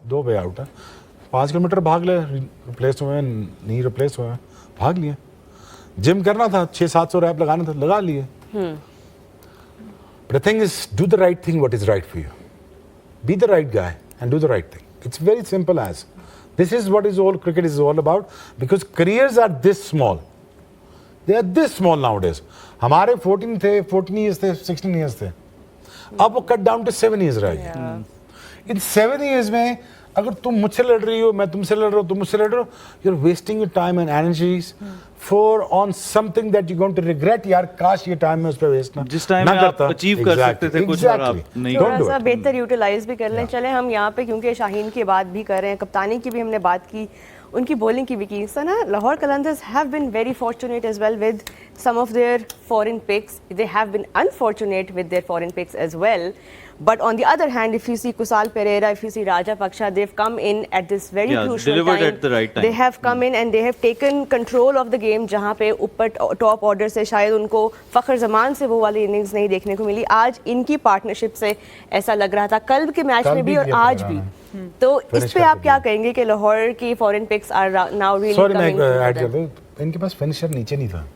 2 way out है, 5 kilometre भाग ले, रिप्लेस हुए हैं, नहीं रिप्लेस हुए हैं, भाग लिए। जिम करना था, 600-700 रैप लगाना था, लगा लिए। But the thing is, do the right thing, what is right for you. Be the right guy and do the right thing. It's very simple as. This is what is all cricket is all about, because careers are this small. They are this small nowadays. हमारे 14 years थे, 16 years थे। अब वो cut down to 7 years रह गए। इन 7 years में अगर तुम मुझसे लड़ रही हो, मैं तुमसे लड़ रहा हूँ, तुम मुझसे लड़ रहे हो, you're wasting your time and energies for on something that you're going to regret। यार काश ये टाइम में उस पे वेस्ट ना जिस टाइम में आप अचीव कर सकते थे कुछ और आप नहीं थोड़ा सा बेहतर यूटिलाइज भी कर लें। चले हम यहाँ पे, क्योंकि शाहीन की बात भी कर रहे हैं, कप्तानी की भी हमने बात की, उनकी बॉलिंग की भी की। सो ना Lahore Qalandars have been very fortunate as well with some of their foreign picks. They have been unfortunate with their foreign picks as well. But on the other hand, if you see Kusal Perera, if you see Rajapaksha, they've come in at this very crucial delivered time. at the right time. They have come in and they have taken control of the game, जहाँ पे ऊपर top order से शायद उनको फ़ख्र जमान से वो वाली innings नहीं देखने को मिली। आज इनकी पार्टनरशिप से ऐसा लग रहा था, कल के मैच में भी और आज भी। तो इस पे आप क्या कहेंगे कि लाहौर की foreign picks are now really sorry मैं कमिंग? ऐड कर दूं, इनके पास फिनिशर नीचे नहीं था,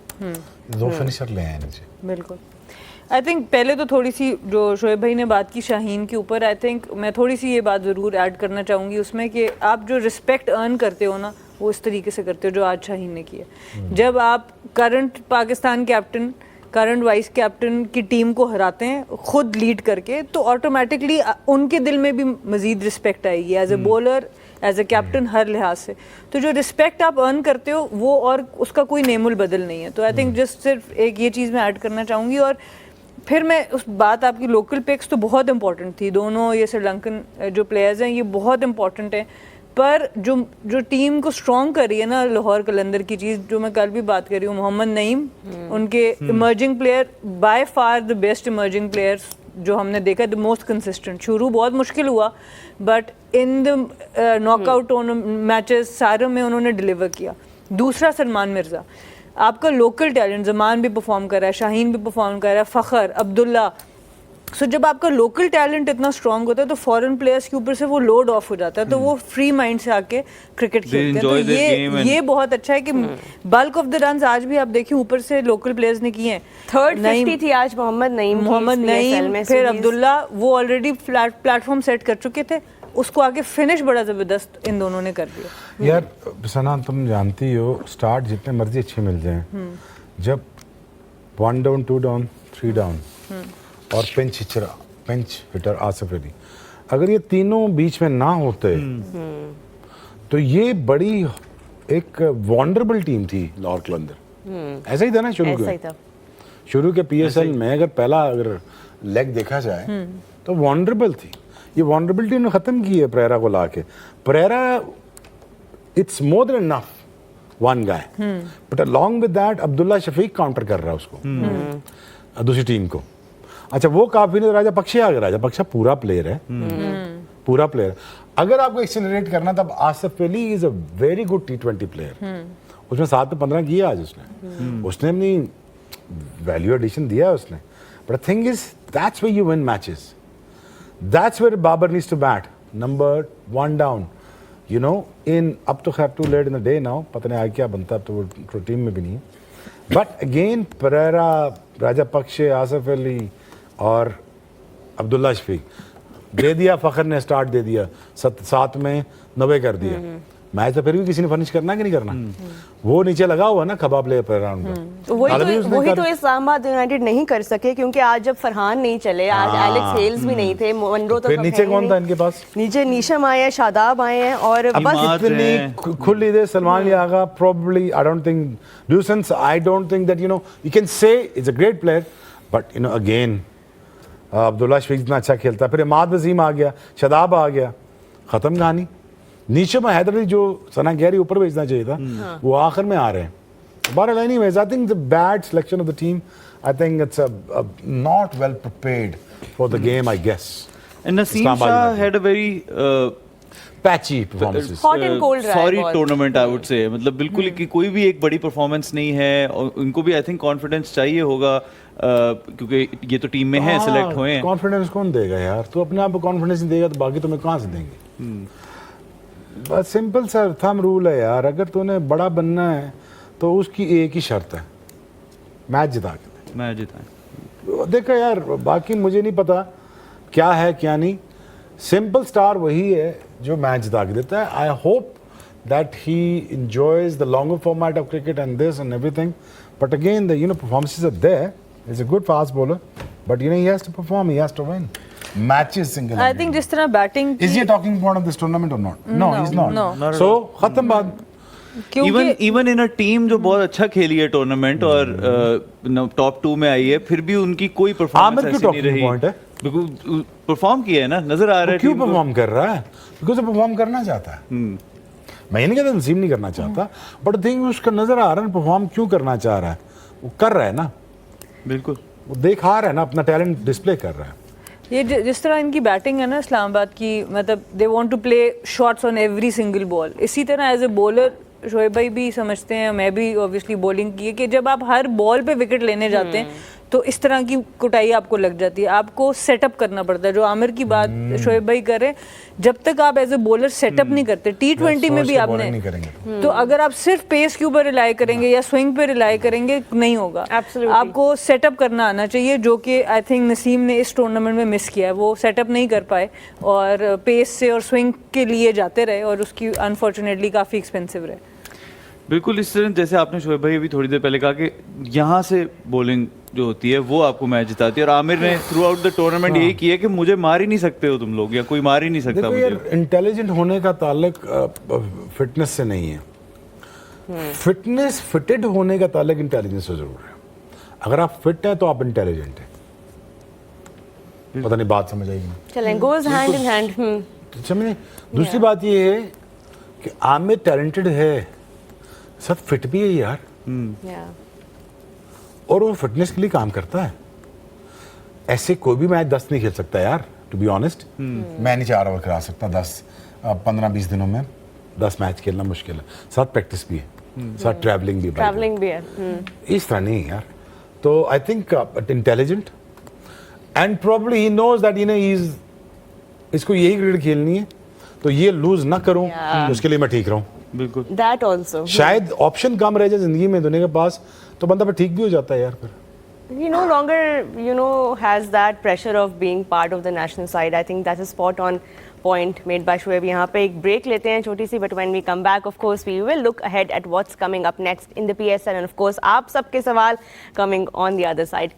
2 फिनिशर ले आए नीचे। बिल्कुल। आई थिंक पहले तो थोड़ी सी जो शोएब भाई ने बात की शाहीन के ऊपर, आई थिंक मैं थोड़ी सी ये बात ज़रूर ऐड करना चाहूँगी उसमें कि आप जो रिस्पेक्ट अर्न करते हो ना, वो इस तरीके से करते हो जो आज शाहीन ने किया। जब आप current Pakistan captain, current vice captain की टीम को हराते हैं खुद लीड करके, तो ऑटोमेटिकली उनके दिल में भी मज़ीद रिस्पेक्ट आएगी as a bowler, as a captain, हर लिहाज से। तो जो रिस्पेक्ट आप अर्न करते हो वो, और उसका कोई नेमुल बदल नहीं है। तो आई थिंक जस्ट सिर्फ एक ये चीज़ मैं ऐड करना चाहूँगी। और फिर मैं उस बात, आपकी लोकल पिक्स तो बहुत इंपॉर्टेंट थी, दोनों ये श्रीलंकन जो प्लेयर्स हैं ये बहुत इंपॉर्टेंट हैं, पर जो टीम को स्ट्रॉन्ग कर रही है ना लाहौर कलंदर की चीज़, जो मैं कल भी बात कर रही हूँ, मोहम्मद नईम उनके emerging player, by far the best emerging players जो हमने देखा, द मोस्ट कंसिस्टेंट। शुरू बहुत मुश्किल हुआ, but in the knockout matches सारे में उन्होंने डिलीवर किया। दूसरा सलमान मिर्ज़ा, आपका लोकल टैलेंट, जमान भी परफॉर्म कर रहा है, शाहीन भी परफॉर्म कर रहा है, फ़ख्र, अब्दुल्ला। सो जब आपका लोकल टैलेंट इतना स्ट्रॉन्ग होता है तो फॉरेन प्लेयर्स के ऊपर से वो लोड ऑफ हो जाता है, तो वो फ्री माइंड से आके क्रिकेट खेलते हैं। तो ये बहुत अच्छा है कि बल्क ऑफ द रन्स आज भी आप देखिए ऊपर से लोकल प्लेयर्स ने किए हैं। थर्ड 50 थी आज मोहम्मद नईम, फिर अब्दुल्ला, वो ऑलरेडी प्लेटफॉर्म सेट कर चुके थे, उसको आगे फिनिश बड़ा ज़बरदस्त इन दोनों ने कर दिया। यार सना, तुम जानती हो स्टार्ट जितने मर्जी अच्छे मिल जाएं, जब 1 डाउन 2 डाउन 3 डाउन और पिंच हिटर आसिफ अली, अगर ये तीनों बीच में ना होते तो ये बड़ी एक वॉन्डरेबल टीम थी लाहौर कलंदर। ऐसा ही था ना शुरू के PSL में, अगर पहला लेग देखा जाए तो वॉन्डरेबल थी। ये वॉन्डरेबिलिटी उन्होंने ख़त्म की है परेरा को लाके। Perera, it's more than enough one guy, but along with that Abdullah Shafique counter कर रहा है उसको, दूसरी टीम को। अच्छा वो काफी नहीं, राजापक्षे आ गया। राजापक्षा पूरा प्लेयर है, पूरा प्लेयर। अगर आपको एक्सेलरेट करना तब Asif Ali is a very good T20 player. उसमें 7 में 15 किया आज उसने अपनी वैल्यू एडिशन दिया है उसने। But thing is that's where you win matches, that's where Babar needs to bat number 1 down, you know. इन अब तो खैर too late in the day now, पता नहीं आगे क्या बनता, अब तो वो टीम में भी नहीं है। बट अगेन परेरा, राजापक्षे, आसिफ अली और अब्दुल्ला शफीक दे दिया। फ़ख्र ने स्टार्ट दे दिया, 7 में 90 कर दिया। मैच तो फिर भी किसी ने फर्निश करना कि नहीं करना, वो नीचे लगा हुआ ना खबा प्लेयर पर राउंड में। वही तो इस्लामाबाद यूनाइटेड नहीं कर सके, क्योंकि आज जब फरहान नहीं चले, आज एलेक्स हेल्स भी नहीं थे, मनरो तो नीचे कौन था इनके पास? नीचे नीशम आए हैं, शादाब आए हैं, और बस इतनी खुली दे। Salman लियागा probably, I don't think, Dusans, I don't think that, you know, you can say it's a great player, but you know again Abdullah Shafiq इतना अच्छा खेलता, फिर इमाद वसीम आ गया, शादाब आ गया, ख़त्म कहानी। नीचे में हैदर जो सना कह रही ऊपर भेजना चाहिए था, वो आखिर में आ रहे हैं। बहरहाल anyways, I think the bad selection of the team, I think it's not well prepared for the game, I guess. And Naseem Shah had a very patchy performances, hot and cold रहा है sorry बहुत। Tournament I would say, मतलब बिल्कुल कि कोई भी एक बड़ी परफॉर्मेंस नहीं है, और उनको भी आई थिंक कॉन्फिडेंस चाहिए होगा, क्योंकि ये तो टीम में है, सिलेक्ट हुए हैं। कॉन्फिडेंस कौन देगा यार? तू अपने आप को कॉन्फिडेंस नहीं देगा तो बाकी तुम्हें कहाँ से देंगे? बस सिंपल सा थंब रूल है यार, अगर तूने बड़ा बनना है तो उसकी एक ही शर्त है, मैच जिता के मैं जिताएं। दे। देखो यार, बाकी मुझे नहीं पता क्या है क्या नहीं, सिंपल स्टार वही है जो मैच जिता के देता है। I hope that he enjoys the longer format of cricket and this and everything, but again the performances are there. He's a good fast bowler, but he has to perform, he has to win matches single. I think जिस तरह batting Is he a talking point of this tournament or not? No, he's not. no. So खत्म बात। Even in a team जो बहुत अच्छा खेली है tournament और टॉप 2 में आई है, फिर भी उनकी कोई परफॉर्मेंस आमिर क्यों ऐसी नहीं talking रही। point है? बिल्कुल परफॉर्म किया है ना, नजर आ रहा है क्यों टीम को। परफॉर्म कर रहा है? बिकॉज वो परफॉर्म करना चाहता है। मैं ये नहीं कहता नसीब नहीं करना चाहता, बट थिंग उसका नजर आ रहा है परफॉर्म क्यों करना चाह रहा है, वो कर रहा है ना, बिल्कुल वो दिखा रहा है ना, अपना टैलेंट डिस्प्ले कर रहा है। ये जिस तरह इनकी बैटिंग है ना इस्लामाबाद की, मतलब they want to play shots on every single ball. इसी तरह एज ए बॉलर शोएब भाई भी समझते हैं, मैं भी ऑब्वियसली बॉलिंग की है कि जब आप हर बॉल पे विकेट लेने जाते हैं तो इस तरह की कुटाई आपको लग जाती है, आपको सेटअप करना पड़ता है। जो आमिर की बात शोएब भाई कर रहे हैं, जब तक आप एज ए बॉलर सेटअप नहीं करते, T20 में भी आपने नहीं करेंगे तो अगर आप सिर्फ पेस के ऊपर रिलाई करेंगे या स्विंग पे रिलाई करेंगे नहीं होगा। Absolutely. आपको सेटअप करना आना चाहिए, जो कि आई थिंक नसीम ने इस टूर्नामेंट में मिस किया है। वो सेटअप नहीं कर पाए और पेस से और स्विंग के लिए जाते रहे और उसकी अनफॉर्चुनेटली काफ़ी एक्सपेंसिव रहे। बिल्कुल इस तरह जैसे आपने शोएब भाई अभी थोड़ी देर पहले कहा कि यहाँ से बॉलिंग जो होती है वो आपको मैच जिताती है, और आमिर ने थ्रू आउट द टूर्नामेंट यही किया कि मुझे मार ही नहीं सकते हो तुम लोग, या कोई मार ही नहीं सकता देखो यार, मुझे। इंटेलिजेंट होने का ताल्लुक फिटनेस से नहीं है, फिटनेस फिटेड होने का ताल्लुक इंटेलिजेंस से जरूर है। अगर आप फिट हैं तो आप इंटेलिजेंट हैं। पता नहीं बात समझ आएगी? चलें, goes hand in hand. समझे? दूसरी बात ये है कि आमिर टैलेंटेड है, सब फिट भी है यार, Yeah. और वो फिटनेस के लिए काम करता है। ऐसे कोई भी मैच 10 नहीं खेल सकता यार, टू बी ऑनेस्ट। मैं नहीं 4 ओवर करा सकता 15-20 दिनों में 10 मैच खेलना मुश्किल है, साथ प्रैक्टिस भी है, साथ ट्रैवलिंग भी है। Traveling भी है। इस तरह नहीं है यार। तो I think intelligent and probably he knows that इसको यही क्रिकेट खेलनी है, तो ये लूज ना करूं, Yeah. तो उसके लिए मैं ठीक रहूं। बिल्कुल That also. शायद ऑप्शन कम रह जाए जिंदगी में दुनिया के पास, तो बंदा फिर ठीक भी हो जाता है यार फिर। He no longer, has that pressure of being part of the national side. I think that's a spot on point made by Shoaib. यहाँ पे एक break लेते हैं छोटी सी, but when we come back, of course, we will look ahead at what's coming up next in the PSL, and of course, आप सबके सवाल coming on the other side.